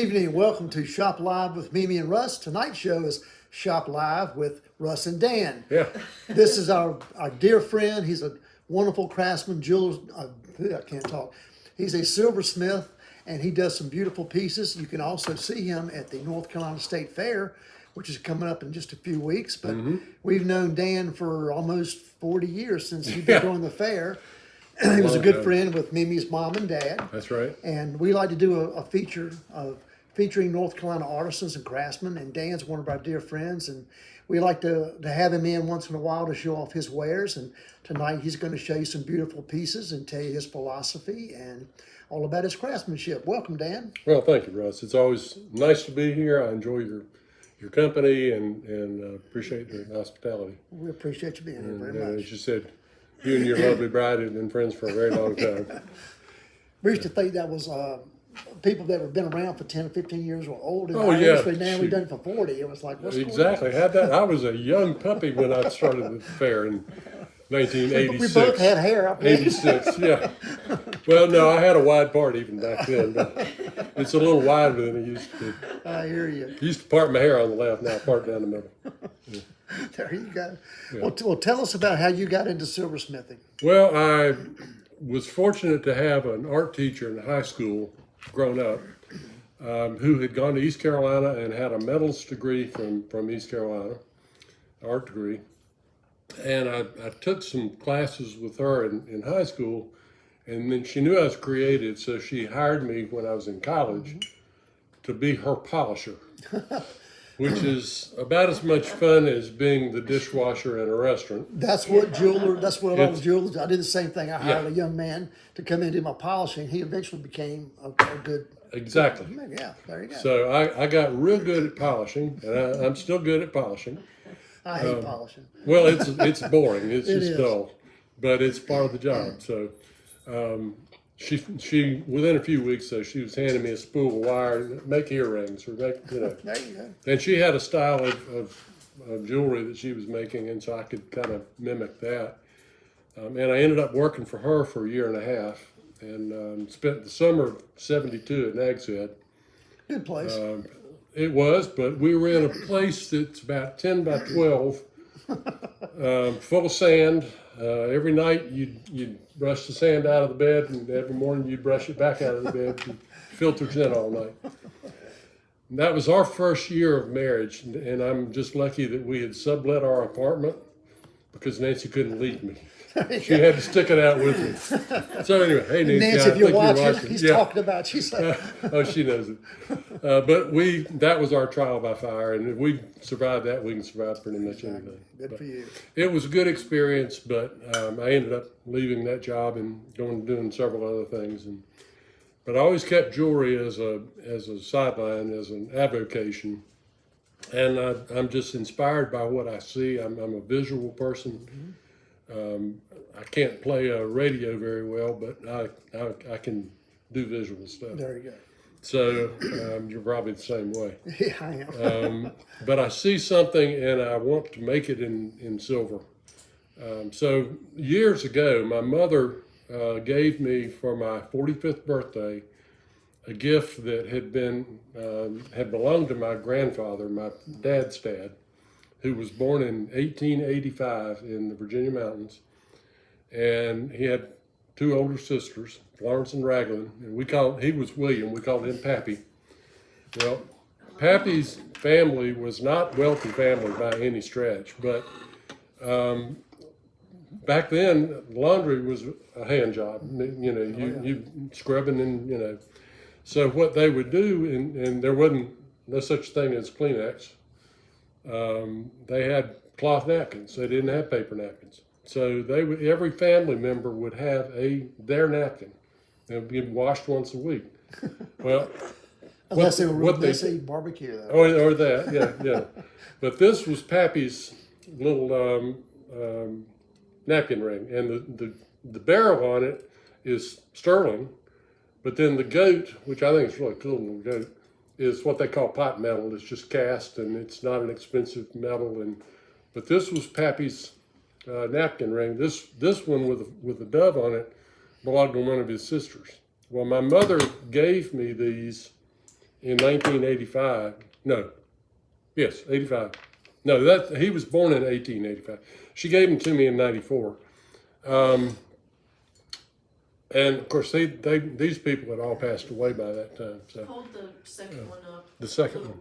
evening. Welcome to Shop Live with Mimi and Russ. Tonight's show is Shop Live with Russ and Dan. Yeah. This is our dear friend. He's a wonderful craftsman, jeweler. I can't talk. He's a silversmith, and he does some beautiful pieces. You can also see him at the North Carolina State Fair, which is coming up in just a few weeks. But we've known Dan for almost 40 years since he's been doing the fair. He was a good friend with Mimi's mom and dad. That's right. And we like to do a feature of featuring North Carolina artisans and craftsmen. And Dan's one of our dear friends. And we like to have him in once in a while to show off his wares. And tonight he's going to show you some beautiful pieces and tell you his philosophy and all about his craftsmanship. Welcome, Dan. Well, thank you, Russ. It's always nice to be here. I enjoy your company and appreciate your hospitality. We appreciate you being here very much. As you said, you and your lovely bride have been friends for a very long time. We used to think that was people that have been around for 10 or 15 years were old. Oh, yeah. Now we've done it for 40. It was like, what's Exactly. Had that. I was a young puppy when I started the fair in 1986. We both had hair up there. 86, yeah. Well, no, I had a wide part even back then, but it's a little wider than it used to be. I hear you. Used to part my hair on the left, now I part down the middle. Yeah. There you go. Yeah. Well, tell us about how you got into silversmithing. Well, I was fortunate to have an art teacher in high school, grown up, who had gone to East Carolina and had a metals degree from East Carolina, art degree. And I took some classes with her in high school, and then she knew I was creative, so she hired me when I was in college to be her polisher, which is about as much fun as being the dishwasher in a restaurant. That's what a lot of jewelers do. I did the same thing. I hired a young man to come in and do my polishing. He eventually became a good... Exactly. Yeah, there you go. So I got real good at polishing, and I'm still good at polishing. I hate polishing. Well, it's boring. It's It just is. dull, but it's part of the job. So she within a few weeks, so she was handing me a spool of wire, make earrings or make There you go. And she had a style of jewelry that she was making, and so I could kind of mimic that. And I ended up working for her for a year and a half, and spent the summer of '72 at Nags Head. Good place. It was, but we were in a place that's about 10 by 12, full of sand. Every night you'd brush the sand out of the bed, and every morning you'd brush it back out of the bed. And filters in all night. And that was our first year of marriage, and I'm just lucky that we had sublet our apartment because Nancy couldn't leave me. She had to stick it out with me. So anyway, hey Nancy, if you're watching, he's talking about you. Oh, she knows it. But that was our trial by fire, and if we survived that, we can survive pretty much anything. Good for you. It was a good experience, but I ended up leaving that job and doing several other things. But I always kept jewelry as a sideline, as an avocation. And I'm just inspired by what I see. I'm a visual person. I can't play a radio very well, but I can do visual stuff. There you go. So you're probably the same way. Yeah, I am. But I see something and I want to make it in silver. So years ago, my mother gave me for my 45th birthday a gift that had belonged to my grandfather, my dad's dad, who was born in 1885 in the Virginia mountains. And he had two older sisters, Florence and Raglan, and he was William, we called him Pappy. Well, Pappy's family was not wealthy family by any stretch, but back then laundry was a hand job. You scrubbing and So what they would do, and there wasn't no such thing as Kleenex. They had cloth napkins. They didn't have paper napkins. So every family member would have their napkin. It would be washed once a week. Well, Unless they eat barbecue, though. Or that, yeah. But this was Pappy's little napkin ring, and the barrel on it is sterling. But then the goat, which I think is really cool, the goat, is what they call pot metal. It's just cast, and it's not an expensive metal. But this was Pappy's napkin ring. This one with a dove on it belonged to one of his sisters. Well, my mother gave me these in 1985. No, yes, 85. No, that he was born in 1885. She gave them to me in 94. And of course, these people had all passed away by that time. So Hold the second one up. the second one,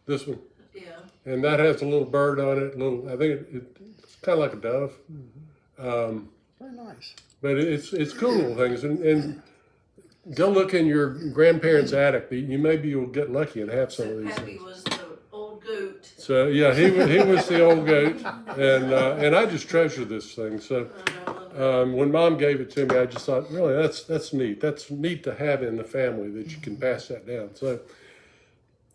this one, Yeah. and that has a little bird on it. I think it's kind of like a dove. Very nice. But it's cool little things, and go look in your grandparents' attic. Maybe you'll get lucky and have some of these Happy things. was the old goat. So yeah, he was the old goat, and I just treasure this thing. So when Mom gave it to me, I just thought, really, that's neat. That's neat to have in the family that you can pass that down. So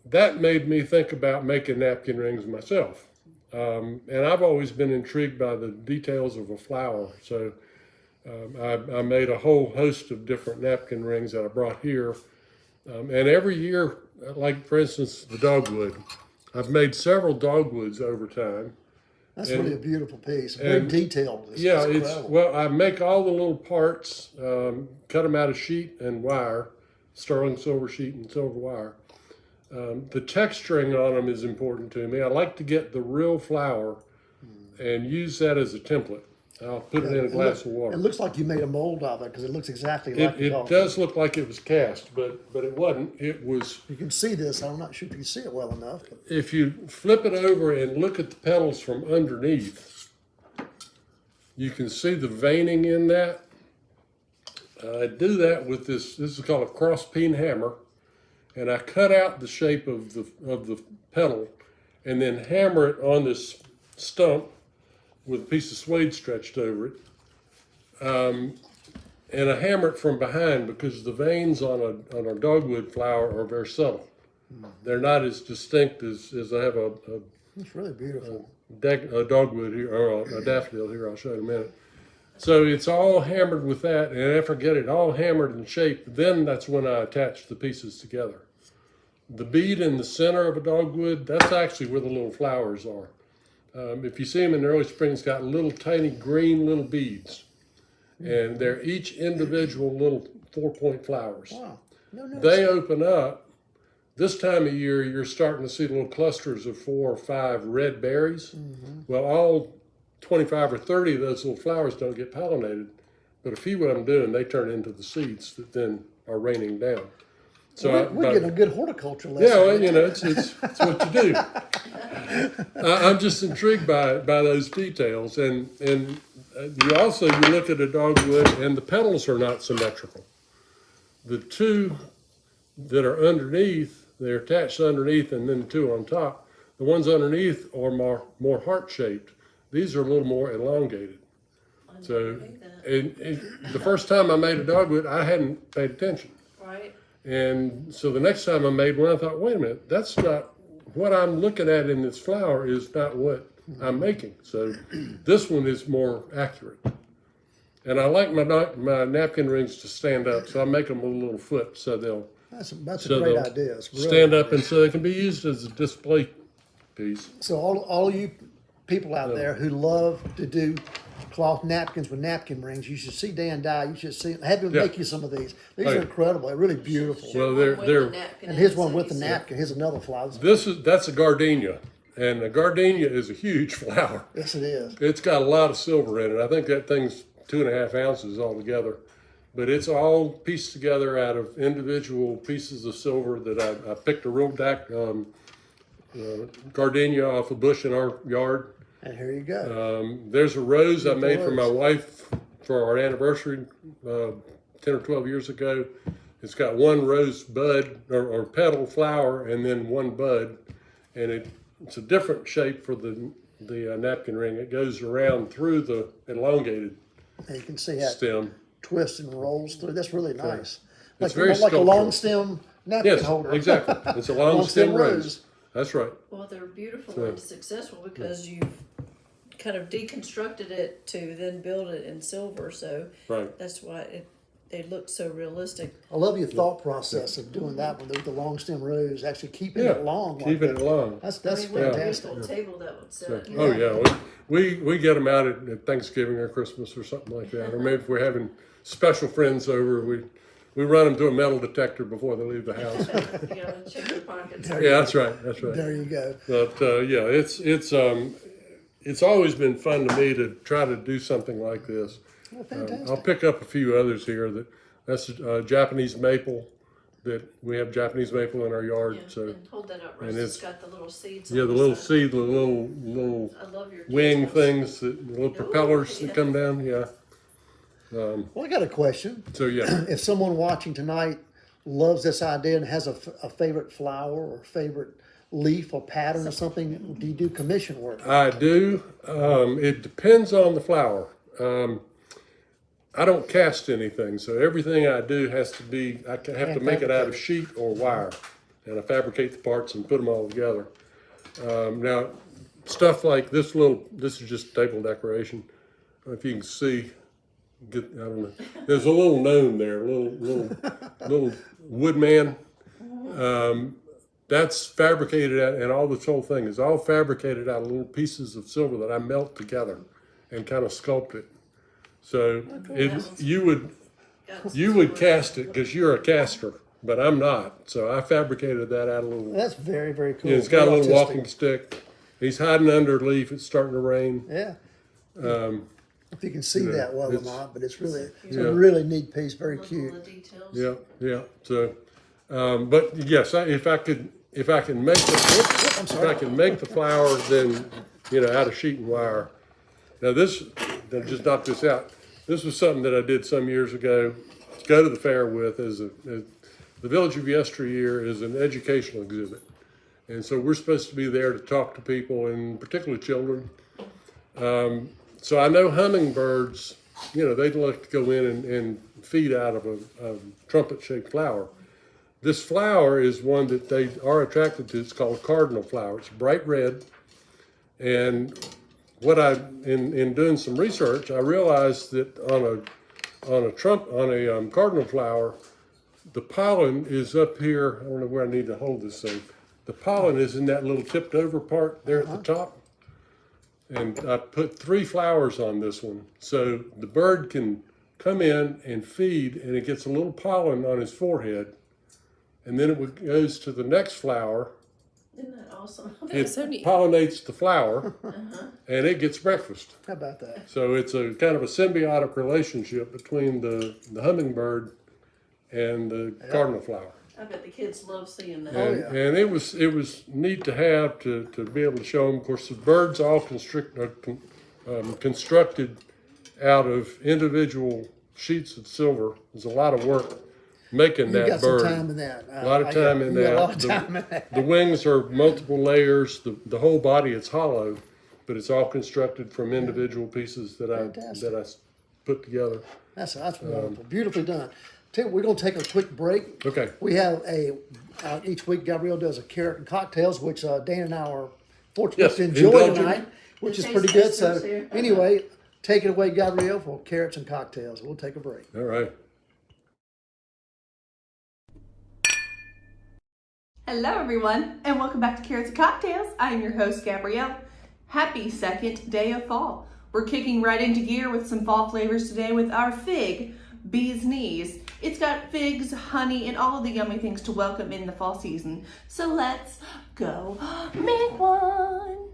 that made me think about making napkin rings myself, and I've always been intrigued by the details of a flower. So I made a whole host of different napkin rings that I brought here, and every year, like for instance, the dogwood. I've made several dogwoods over time. That's really a beautiful piece. Very detailed. It's incredible. Well, I make all the little parts, cut them out of sheet and wire, sterling silver sheet and silver wire. The texturing on them is important to me. I like to get the real flower and use that as a template. I'll put it in a glass of water. It looks like you made a mold of it because it looks exactly like the It dog. does look like it was cast, but it wasn't. It was. You can see this. I'm not sure if you can see it well enough. But If you flip it over and look at the petals from underneath, you can see the veining in that. I do that with this. This is called a cross peen hammer, and I cut out the shape of the petal, and then hammer it on this stump with a piece of suede stretched over it. And I hammer it from behind because the veins on a dogwood flower are very subtle. They're not as distinct as I have it's really beautiful. a dogwood here, or a daffodil here. I'll show you in a minute. So it's all hammered with that, and after I get it all hammered and shaped, then that's when I attach the pieces together. The bead in the center of a dogwood, that's actually where the little flowers are. If you see them in the early spring, it's got little tiny green little beads, and they're each individual little 4-point flowers. Wow. They open up. This time of year, you're starting to see little clusters of 4 or 5 red berries. Well, all 25 or 30 of those little flowers don't get pollinated, but a few of them do, and they turn into the seeds that then are raining down. So we're getting a good horticulture lesson. yeah, well, it's what you do. I'm just intrigued by those details, and you look at a dogwood, and the petals are not symmetrical. The two that are underneath, they're attached underneath, and then the two on top. The ones underneath are more heart shaped. These are a little more elongated. So, and the first time I made a dogwood, I hadn't paid attention. Right. And so the next time I made one, I thought, wait a minute, that's not what I'm looking at in this flower is not what I'm making. So this one is more accurate. And I like my napkin rings to stand up, so I make them with a little foot so they'll That's a great idea. It's really stand up, nice. and so they can be used as a display piece. So all you people out there who love to do cloth napkins with napkin rings, you should see Dan Dye. You should have him make you some of these. These are incredible. They're really beautiful. Well, they're and here's one with the napkin. Here's another flower. that's a gardenia, and a gardenia is a huge flower. Yes, it is. It's got a lot of silver in it. I think that thing's 2.5 ounces altogether, but it's all pieced together out of individual pieces of silver that I picked a real gardenia off a bush in our yard. And here you go. There's a rose I made for my wife for our anniversary 10 or 12 years ago. It's got one rose bud or petal flower and then one bud, and it's a different shape for the napkin ring. It goes around through the elongated And you can see how it stem. twists and rolls through. That's really nice. It's very like a sculptural. long stem napkin Yes, holder. exactly. It's a long stem rose. That's right. Well, they're beautiful and successful because you've kind of deconstructed it to then build it in silver. So Right. that's why they look so realistic. I love your thought process of doing that one with the long stem rose, actually keeping it long. Like keeping that. it long. That's What a fantastic. beautiful table that would set. Oh yeah, we get them out at Thanksgiving or Christmas or something like that, or maybe if we're having special friends over, we run them through a metal detector before they leave the house. You gotta check your pockets. Yeah, that's right. That's right. There you go. But yeah, it's always been fun to me to try to do something like this. Well, fantastic. I'll pick up a few others here. That's Japanese maple. That we have Japanese maple in our yard. Yeah, So and hold that up, Russ. and It's it's- got the little seeds. yeah, on the little side. seed, the little I love your wing details. things, the little propellers yeah. that come down. Yeah. Well, I got a question. So yeah. If someone watching tonight loves this idea and has a favorite flower or favorite leaf or pattern or something, do you do commission work? I do. It depends on the flower. I don't cast anything, so everything I do has to be, I have to make it out of sheet or wire. And I fabricate the parts and put them all together. Now, stuff like this is just table decoration. I don't know if you can see, I don't know. There's a little gnome there, little woodman. That's fabricated out, and this whole thing is all fabricated out of little pieces of silver that I melt together and kind of sculpt it. So you would cast it because you're a caster, but I'm not. So I fabricated that out of little. That's very, very cool. Yeah, it's got a Very little artistic. walking stick. He's hiding under a leaf. It's starting to rain. Yeah. If you can see yeah, that well or it's- not, but it's really, it's Yeah. a really neat piece, very Look at cute. all the details. Yeah, yeah. So, but yes, if I can make if I can make the flower, then out of sheet and wire. Now just knock this out. This was something that I did some years ago. Go to the fair with the Village of Yesteryear is an educational exhibit, and so we're supposed to be there to talk to people, and particularly children. So I know hummingbirds, they like to go in and feed out of a trumpet-shaped flower. This flower is one that they are attracted to. It's called cardinal flower. It's bright red. And in doing some research, I realized that on a cardinal flower, the pollen is up here. I don't know where I need to hold this thing. The pollen is in that little tipped over part there at the top. And I put 3 flowers on this one. So the bird can come in and feed, and it gets a little pollen on his forehead. And then it goes to the next flower. Isn't that awesome? It so neat. pollinates the flower, and it gets breakfast. How about that? So it's a kind of a symbiotic relationship between the hummingbird and the cardinal flower. I bet the kids love seeing that. And, yeah. and it was neat to have to be able to show them. Of course, the birds all constructed out of individual sheets of silver. There's a lot of work making You that got bird. some time in that. A lot of time in that. A lot of time in that. The wings are multiple layers. The whole body is hollow, but it's all constructed from individual pieces that Fantastic. I put together. That's wonderful. Beautifully done. We're going to take a quick break. Okay. We have each week Gabrielle does a carrot and cocktails, which Dan and I are fortunate Yes, to enjoy indulgent. tonight, which is Taste pretty good. So testers here. anyway, take it away, Gabrielle, for carrots and cocktails. We'll take a break. All right. Hello everyone, and welcome back to Carrots and Cocktails. I am your host, Gabrielle. Happy second day of fall. We're kicking right into gear with some fall flavors today with our fig, Bee's Knees. It's got figs, honey, and all of the yummy things to welcome in the fall season. So let's go make one.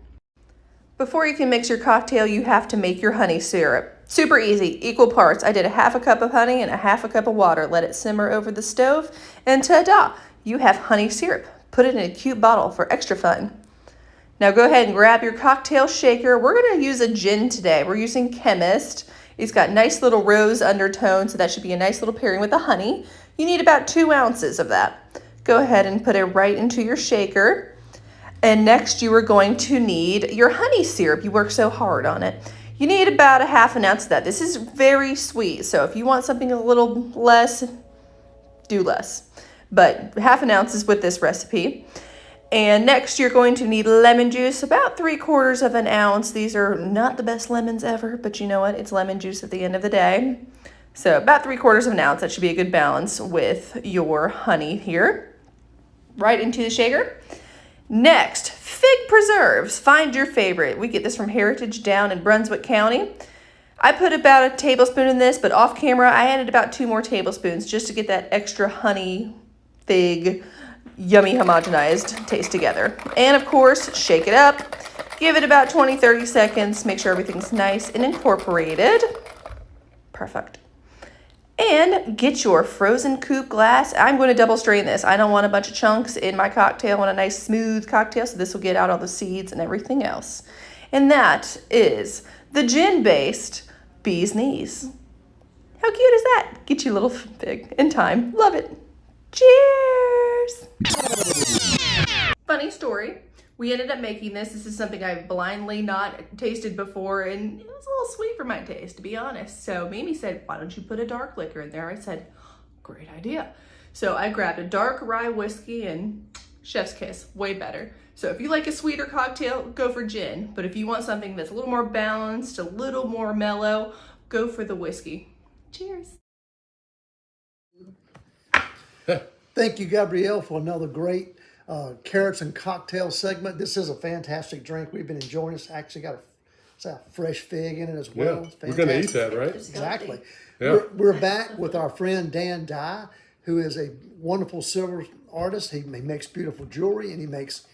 Before you can mix your cocktail, you have to make your honey syrup. Super easy, equal parts. I did a half a cup of honey and a half a cup of water. Let it simmer over the stove, and ta-da! You have honey syrup. Put it in a cute bottle for extra fun. Now go ahead and grab your cocktail shaker. We're going to use a gin today. We're using Chemist. It's got nice little rose undertone, so that should be a nice little pairing with the honey. You need about 2 ounces of that. Go ahead and put it right into your shaker. And next you are going to need your honey syrup. You worked so hard on it. You need about a half an ounce of that. This is very sweet, so if you want something a little less, do less. But half an ounce is with this recipe. And next you're going to need lemon juice, about 3/4 of an ounce. These are not the best lemons ever, but you know what? It's lemon juice at the end of the day. So about 3/4 of an ounce, that should be a good balance with your honey here. Right into the shaker. Next, fig preserves. Find your favorite. We get this from Heritage down in Brunswick County. I put about a tablespoon in this, but off camera I added about 2 more tablespoons just to get that extra honey, fig, yummy homogenized taste together. And of course, shake it up. Give it about 20-30 seconds. Make sure everything's nice and incorporated. Perfect. And get your frozen coupe glass. I'm going to double strain this. I don't want a bunch of chunks in my cocktail. I want a nice smooth cocktail, so this will get out all the seeds and everything else. And that is the gin-based Bee's Knees. How cute is that? Get you a little fig in time. Love it. Cheers! Funny story. We ended up making this. This is something I've blindly not tasted before, and it was a little sweet for my taste, to be honest. So Mimi said, why don't you put a dark liquor in there? I said, great idea. So I grabbed a dark rye whiskey, and chef's kiss, way better. So if you like a sweeter cocktail, go for gin. But if you want something that's a little more balanced, a little more mellow, go for the whiskey. Cheers. Thank you, Gabrielle, for another great carrots and cocktail segment. This is a fantastic drink. We've been enjoying this. Actually got a fresh fig in it as well. Yeah, It's we're going to eat fantastic. that, right? Exactly. Yeah. We're back with our friend Dan Dye, who is a wonderful silver artist. He makes beautiful jewelry, and he makes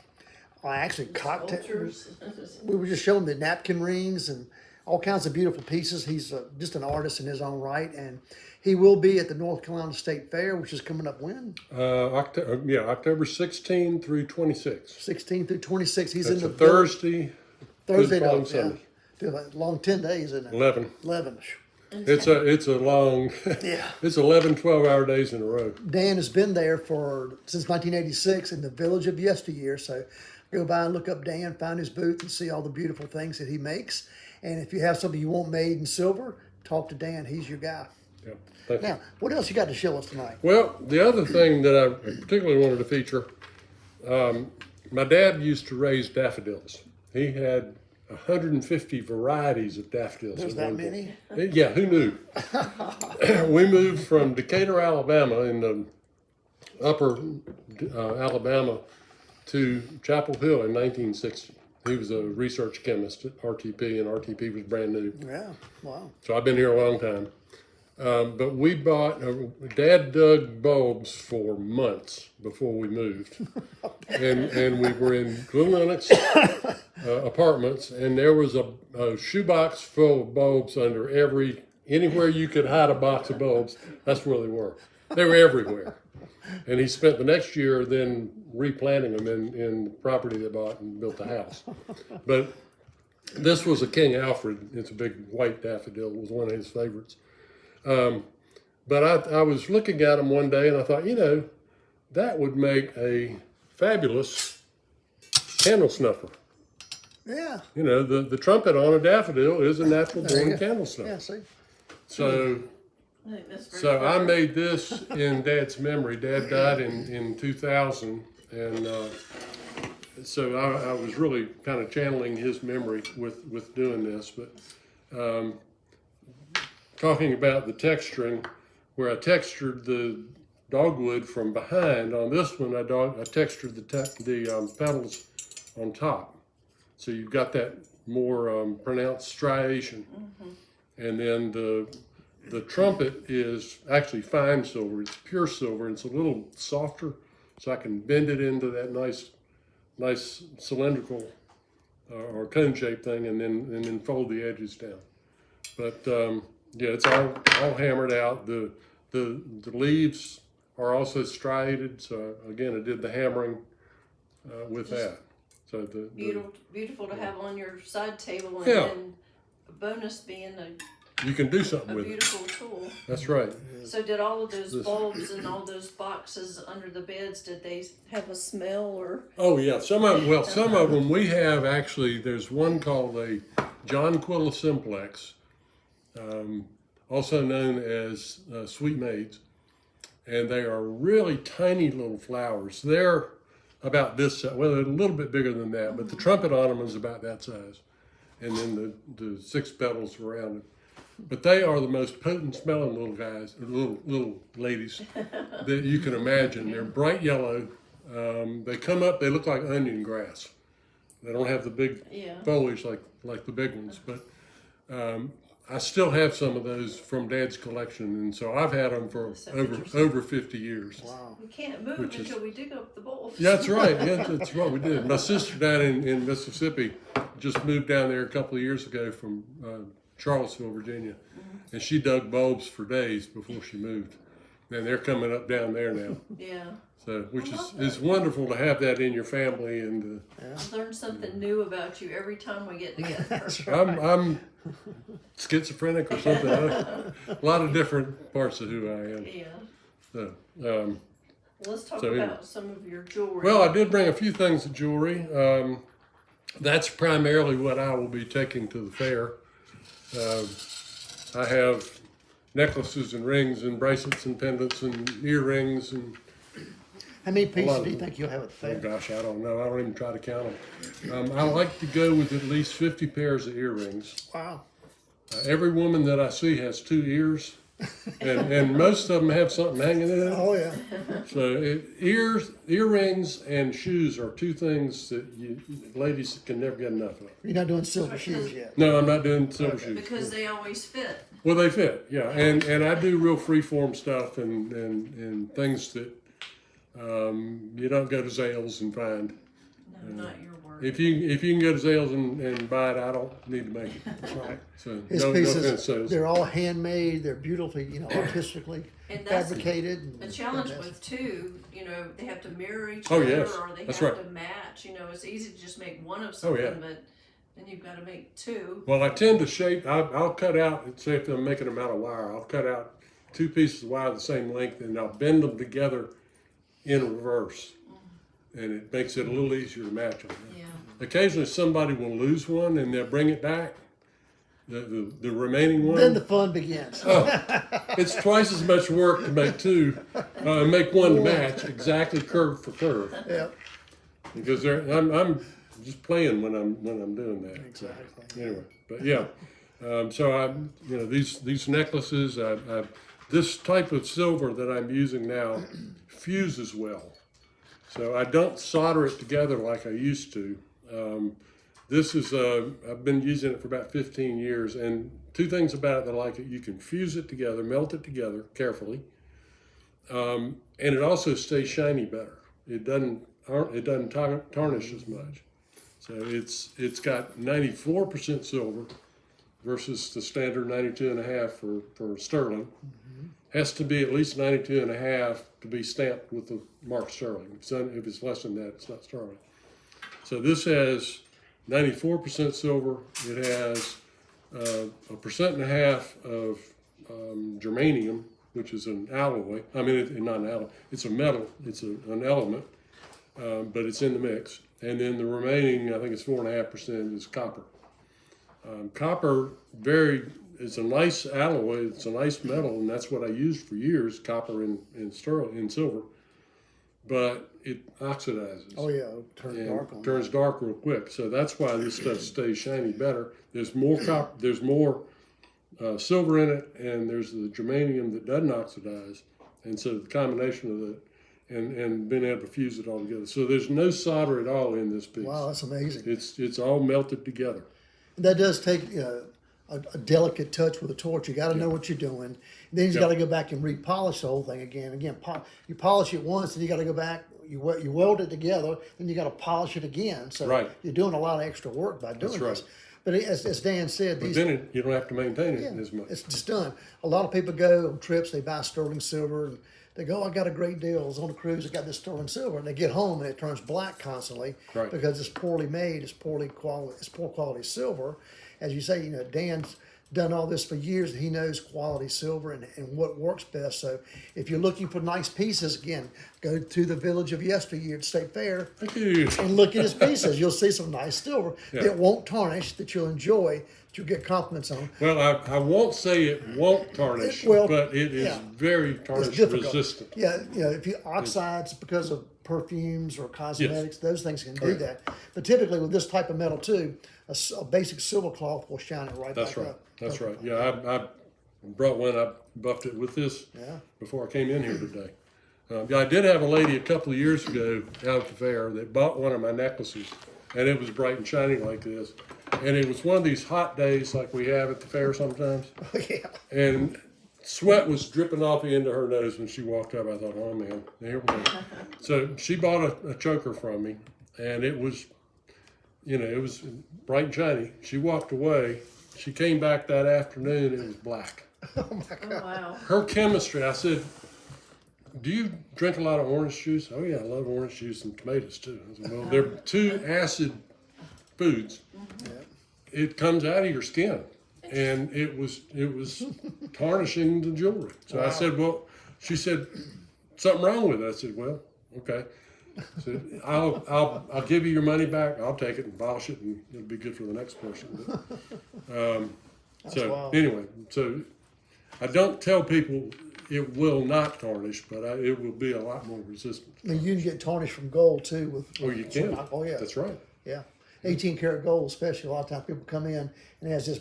actually cocktails. Sculptures. We were just showing the napkin rings and all kinds of beautiful pieces. He's just an artist in his own right, and he will be at the North Carolina State Fair, which is coming up when? October 16 through 26. 16 through 26. He's That's in a the Village- Thursday. Thursday following night. Yeah. Sunday. Feel like a long 10 days, isn't it? 11. 11. It's a long, Yeah. it's 11, 12-hour days in a row. Dan has been there since 1986 in the Village of Yesteryear. So go by and look up Dan, find his booth, and see all the beautiful things that he makes. And if you have something you want made in silver, talk to Dan. He's your guy. Yeah, thank you. Now, what else you got to show us tonight? Well, the other thing that I particularly wanted to feature, my dad used to raise daffodils. He had 150 varieties of daffodils. There's at that one point. many? Yeah, who knew? We moved from Decatur, Alabama, in the upper Alabama, to Chapel Hill in 1960. He was a research chemist at RTP, and RTP was brand new. Yeah. Wow. So I've been here a long time. But we bought, Dad dug bulbs for months before we moved. and we were in Little Lenox apartments, and there was a shoebox full of bulbs under anywhere you could hide a box of bulbs, that's where they were. They were everywhere. And he spent the next year then replanting them in the property they bought and built the house. But this was a King Alfred. It's a big white daffodil. It was one of his favorites. But I was looking at them one day and I thought, that would make a fabulous candle snuffer. Yeah. The trumpet on a daffodil is a natural There you born go. candle snuffer. Yeah, see? So I think that's very So I clever. made this in Dad's memory. Dad died in 2000, and so I was really kind of channeling his memory with doing this. But talking about the texturing, where I textured the dogwood from behind, on this one I textured the petals on top. So you've got that more pronounced striation. And then the trumpet is actually fine silver. It's pure silver. And it's a little softer, so I can bend it into that nice cylindrical or cone-shaped thing, and then fold the edges down. But yeah, it's all hammered out. The leaves are also striated. So again, I did the hammering with that. So Beautiful to have on your side table, and Yeah. then a bonus being you can do something a with it. beautiful tool. That's right. So did all of those bulbs and all those boxes under the beds, did they have a smell or? Oh yeah, some of them we have actually. There's one called a Jonquilla simplex, also known as sweet maids, and they are really tiny little flowers. They're about this size. Well, they're a little bit bigger than that, but the trumpet on them is about that size, and then the 6 petals around it. But they are the most potent smelling little guys, little ladies that you can imagine. They're bright yellow. They come up, they look like onion grass. They don't have the big Yeah. foliage like the big ones, but I still have some of those from Dad's collection, and so I've had them for over 50 years. Wow. We can't move Which is- until we dig up the bowls. Yeah, that's right. Yeah, that's what we did. My sister down in Mississippi just moved down there a couple of years ago from Charlottesville, Virginia, and she dug bulbs for days before she moved. And they're coming up down there now. Yeah. So, which I is love it's that. wonderful to have that in your family, and I learn something new about you every time we get together. I'm schizophrenic or something. A lot of different parts of who I am. Yeah. So, Let's talk So, about some of your jewelry. well, I did bring a few things of jewelry. That's primarily what I will be taking to the fair. I have necklaces and rings and bracelets and pendants and earrings and How many lot pieces of do you them. think you'll have at the oh fair? gosh, I don't know. I don't even try to count them. I like to go with at least 50 pairs of earrings. Wow. Every woman that I see has 2 ears, and most of them have something hanging in it. Oh, yeah. So earrings, and shoes are 2 things that ladies can never get enough of. You're not doing silver shoes yet. No, I'm not doing silver shoes. because they always fit. Well, they fit, yeah, and I do real freeform stuff and things that you don't go to Zales and find. No, not your word. If you can go to Zales and buy it, I don't need to make it. That's right. So His no pieces, offense, Zales. they're all handmade. They're beautifully, artistically And that's fabricated. And The challenge fantastic. with two, they have to mirror each Oh, other, yes. or they That's have right. to match. It's easy to just make one of Oh, something, yeah. but then you've got to make 2. Well, I tend to shape. I'll cut out. Say if I'm making them out of wire, I'll cut out 2 pieces of wire the same length, and I'll bend them together in reverse, and it makes it a little easier to match them. Yeah. Occasionally, somebody will lose one, and they'll bring it back. The remaining one. Then the fun begins. It's twice as much work to make 2, make one to match exactly curve for curve, Yeah, because I'm just playing when I'm doing that. So, exactly. anyway, but yeah, so these necklaces, this type of silver that I'm using now fuses well, so I don't solder it together like I used to. This is I've been using it for about 15 years, and 2 things about it that I like it: you can fuse it together, melt it together carefully, and it also stays shiny better. It doesn't tarnish as much. So it's got 94% silver versus the standard 92.5 for sterling. Has to be at least 92.5 to be stamped with the mark sterling. So if it's less than that, it's not sterling. So this has 94% silver. It has 1.5% of germanium, which is an alloy. I mean, not an alloy. It's a metal. It's an element, but it's in the mix. And then the remaining, I think it's 4.5%, is copper. Copper it's a nice alloy. It's a nice metal, and that's what I used for years. Copper and silver, but it oxidizes. Oh, yeah. It'll turn And dark on turns dark real quick. So that's why this stuff stays shiny better. There's more copper. There's more silver in it, and there's the germanium that doesn't oxidize. And so the combination of that and being able to fuse it all together. So there's no solder at all in this piece. Wow, that's amazing. It's all melted together. That does take a delicate touch with a torch. You got to know what you're doing. Then you got to go back and repolish the whole thing again. You polish it once, and you got to go back. You weld it together, then you got to polish it again. So Right. you're doing a lot of extra work by doing That's right. this. But as Dan said, But these then you don't have to maintain it as much. it's just done. A lot of people go on trips, they buy sterling silver, and they go, I got a great deal. I was on a cruise, I got this sterling silver. And they get home and it turns black constantly Right. because it's poorly made, it's poor quality silver. As you say, Dan's done all this for years and he knows quality silver and what works best. So if you're looking for nice pieces, again, go to the Village of Yesteryear at State Fair Thank you. and look at his pieces. You'll see some nice silver Yeah. that won't tarnish, that you'll enjoy, that you'll get compliments on. Well, I won't say it won't tarnish, Well, but it is yeah. very It's tarnish difficult. resistant. Yeah, if you oxides because of perfumes or cosmetics, those things can do Correct. that. But typically with this type of metal too, a basic silver cloth will shine it right That's back right. up. That's right. Yeah, I brought one. I buffed it with this Yeah. before I came in here today. Yeah, I did have a lady a couple of years ago out at the fair that bought one of my necklaces, and it was bright and shiny like this. and it was one of these hot days like we have at the fair sometimes. Yeah. And sweat was dripping off the end of her nose when she walked up. I thought, oh man, here we go. So she bought a choker from me, and it was, it was bright and shiny. She walked away. She came back that afternoon. It was black. Oh my Oh, God. wow. Her chemistry. I said, do you drink a lot of orange juice? Oh yeah, I love orange juice and tomatoes too. I said, well, they're two acid foods. It comes out of your skin, and it was tarnishing the jewelry. So I said, well, she said, something wrong with it. I said, well, okay. So I'll give you your money back. I'll take it and polish it, and it'll be good for the next person. So wild. anyway, so I don't tell people it will not tarnish, but it will be a lot more resistant. I mean, you can get tarnished from gold too. Oh, you can. Oh yeah. That's right. Yeah. 18 karat gold, especially, a lot of times people come in and it has this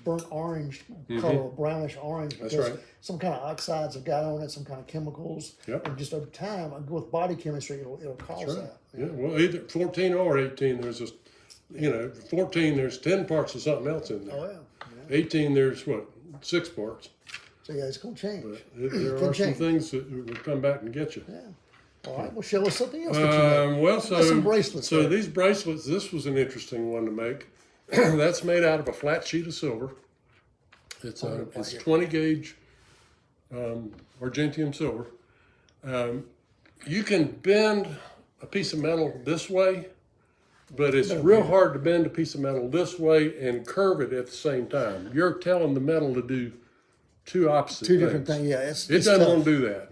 burnt orange color, or brownish orange, That's because right. some kind of oxides have got on it, some kind of chemicals, Yep. and just over time, with body chemistry, it'll cause That's right. that. Yeah. Well, either 14 or 18, there's 14, there's 10 parts of something else in there. Oh yeah. 18, there's 6 parts. So yeah, it's gonna change. But there Can are some change. things that will come back and get you. Yeah. All right. Well, show us something else that you made. Well, Got some bracelets so there. these bracelets, this was an interesting one to make. That's made out of a flat sheet of silver. It's it's 20 gauge Argentium silver. You can bend a piece of metal this way, but it's real hard to bend a piece of metal this way and curve it at the same time. You're telling the metal to do two opposite Two things. different things. Yeah. It It doesn't want to do that.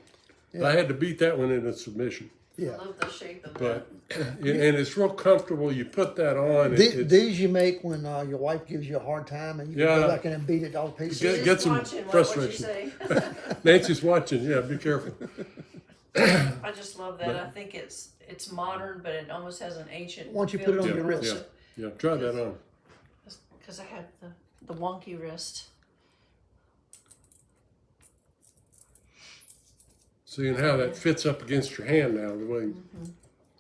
I had to beat that one into submission. Yeah. I love the shape of But that. and it's real comfortable. You put that on. These you make when your wife gives you a hard time and you can Yeah. go back in and beat it all to pieces. Get- She's get some watching, what would you frustration. say? Nancy's watching. Yeah, be careful. I just love that. I think it's modern, but it almost has an ancient. Once you put it on feel your to wrist. Yeah, try that on. because I have the wonky wrist. Seeing how that fits up against your hand now, the way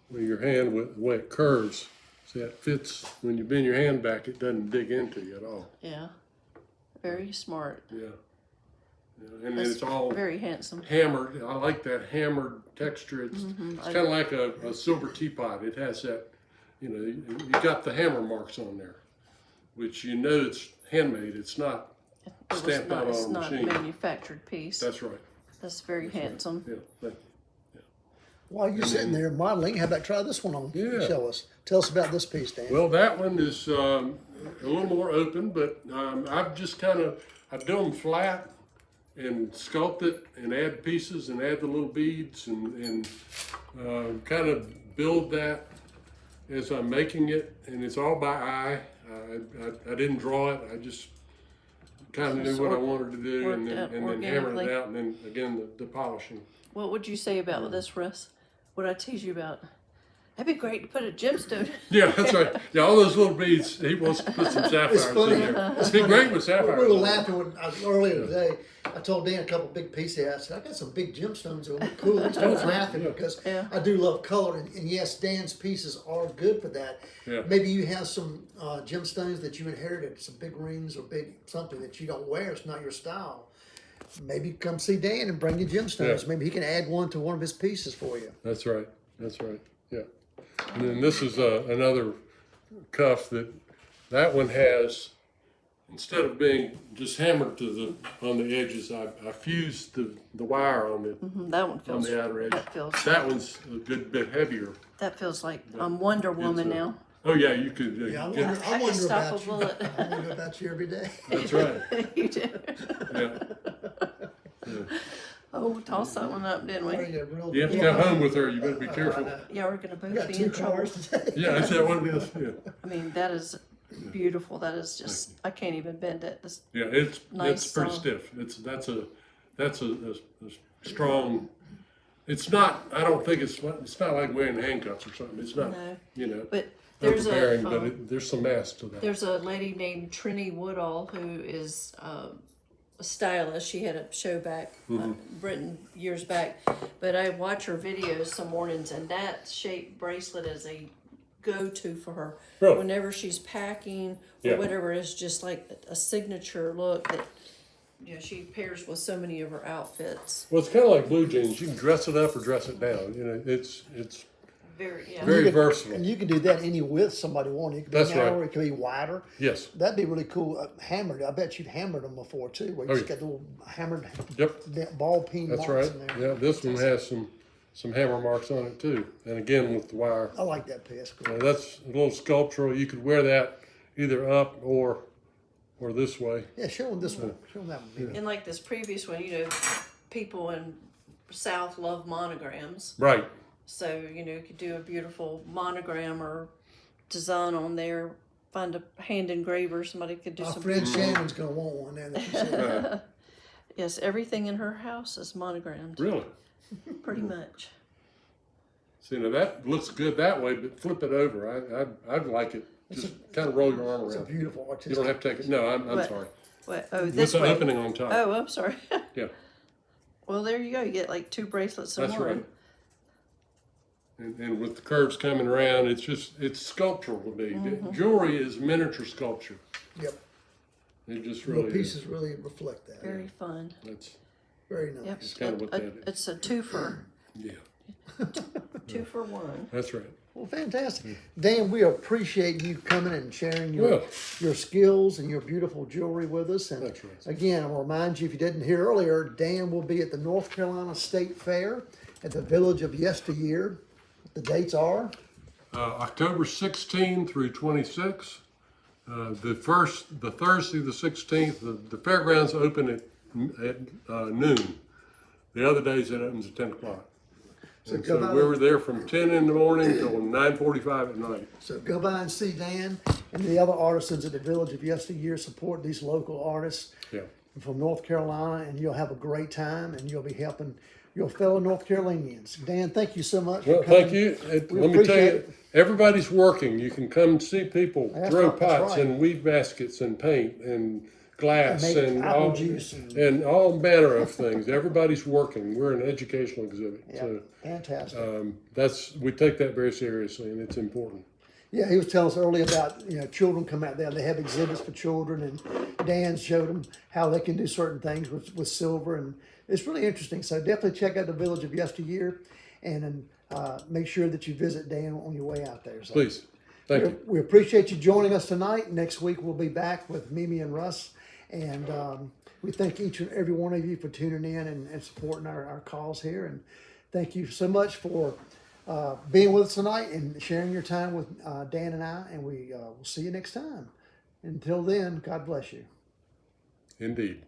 with your hand, the way it curves. See, that fits when you bend your hand back. It doesn't dig into you at all. Yeah, very smart. Yeah. And then That's it's all very handsome. hammered. I like that hammered texture. It's kind of like a silver teapot. It has that, you got the hammer marks on there, which it's handmade. It's not stamped out It's on a not a machine. manufactured piece. That's right. That's very handsome. Yeah. While you're sitting there modeling, how about try this one on? Yeah. Show us. Tell us about this piece, Dan. Well, that one is a little more open, but I've just I do them flat and sculpt it and add pieces and add the little beads and kind of build that as I'm making it, and it's all by eye. I didn't draw it. I just kind of knew what I wanted to do, and then hammered organically. it out, and then again the polishing. What would you say about this, Russ? What I tease you about? That'd be great to put a gemstone. Yeah, that's right. Yeah, all those little beads. He wants to put some sapphires funny. in there. It'd be great with sapphires. We were laughing when earlier today. I told Dan a couple big pieces. I said, I got some big gemstones that look cool. He started laughing because I do love color. And yes, Dan's pieces are good for that. Yeah. Maybe you have some gemstones that you inherited, some big rings or big something that you don't wear. It's not your style. Maybe come see Dan and bring you gemstones. Yeah. Maybe he can add one to one of his pieces for you. That's right. That's right. Yeah. And then this is another cuff that one has, instead of being just hammered on the edges, I fused the wire on That one on feels. the outer edge. That feels. That one's a good bit heavier. That feels like I'm Wonder Woman a- now. Oh yeah, you could. Yeah, I get- wonder, I I can wonder stop about a you. bullet. I wonder about you every day. That's right. You do. Yeah. Oh, toss that one up, didn't we? You have to come home with her. You better be careful. Yeah, we're gonna We both got be two in trouble. cars today. Yeah, is that what it is? Yeah. I mean, that is beautiful. That is just. I can't even bend it. This, Yeah, it's Nice, pretty stiff. That's a strong. It's not. I don't think it's not like wearing handcuffs or something. It's not. No. But there's overbearing, a but there's some mass to that. there's a lady named Trini Woodall who is a stylist. She had a show back Britain years back, but I watch her videos some mornings, and that shaped bracelet is a go-to for her. Really? Whenever she's packing Yeah. or whatever, it's just like a signature look that, you know, she pairs with so many of her outfits. Well, it's kind of like blue jeans. You can dress it up or dress it down. You know, it's Very, yeah. very You can- versatile. And you can do that any width somebody wanted. It could be That's narrower, right. it could be wider. Yes. That'd be really cool. Hammered. I bet you've hammered them before too, where you Oh, just yeah. got the little hammered Yep. ball peen That's marks right. in there. Yeah. This one has some hammer marks on it too, and again with the wire. I like that piece. Cool. That's a little sculptural. You could wear that either up or this way. Yeah, show them this one. Show them that one. And like this previous one, you know, people in South love monograms. Right. So, you know, you could do a beautiful monogram or design on there. Find a hand engraver, somebody could do Our some. friend Shannon's gonna want one there. That you said. Yes, everything in her house is monogrammed, Really. pretty much. See, now that looks good that way, but flip it over. I'd like it. Just kind of roll your arm It's a around. beautiful You artistic. don't have to take it. No, I'm What? sorry. What? Oh, With this the way. opening on top. Oh, I'm sorry. Yeah, Well, there you go. You get like 2 bracelets in that's one. right. And with the curves coming around, it's sculptural to me. Mm-hmm. Jewelry is miniature sculpture. Yep. It just The really pieces is. really reflect that. Very fun. That's Very nice. Yep. It's kind of what that is. It's a twofer. yeah. 2 for 1. That's right. Well, fantastic. Dan, we appreciate you coming and sharing Well. your skills and your beautiful jewelry with us. And That's right. again, I'll remind you, if you didn't hear earlier, Dan will be at the North Carolina State Fair at the Village of Yesteryear. The dates are? October 16 through 26. The Thursday the 16th, the fairgrounds open at noon. The other days it opens at 10 o'clock. And go so by- we were there from 10 in the morning till 9:45 at night. So go by and see Dan and the other artisans at the Village of Yesteryear. Support these local artists Yeah. from North Carolina, and you'll have a great time, and you'll be helping your fellow North Carolinians. Dan, thank you so much. Well, for coming. thank you. We Let me tell appreciate you, it. everybody's working. You can come see people That's throw right, that's pots right. and weed baskets and paint and glass Make and apple all, juice and all manner of things. Everybody's working. We're an educational exhibit. Yeah, So fantastic. we take that very seriously, and it's important. Yeah, he was telling us earlier about, children come out there, they have exhibits for children, and Dan showed them how they can do certain things with silver, and it's really interesting. So definitely check out the Village of Yesteryear, and make sure that you visit Dan on your way out there. So Please. Thank you. we appreciate you joining us tonight. Next week we'll be back with Mimi and Russ, and we thank each and every one of you for tuning in and supporting our cause here, and thank you so much for being with us tonight and sharing your time with Dan and I, and we will see you next time. Until then, God bless you. Indeed.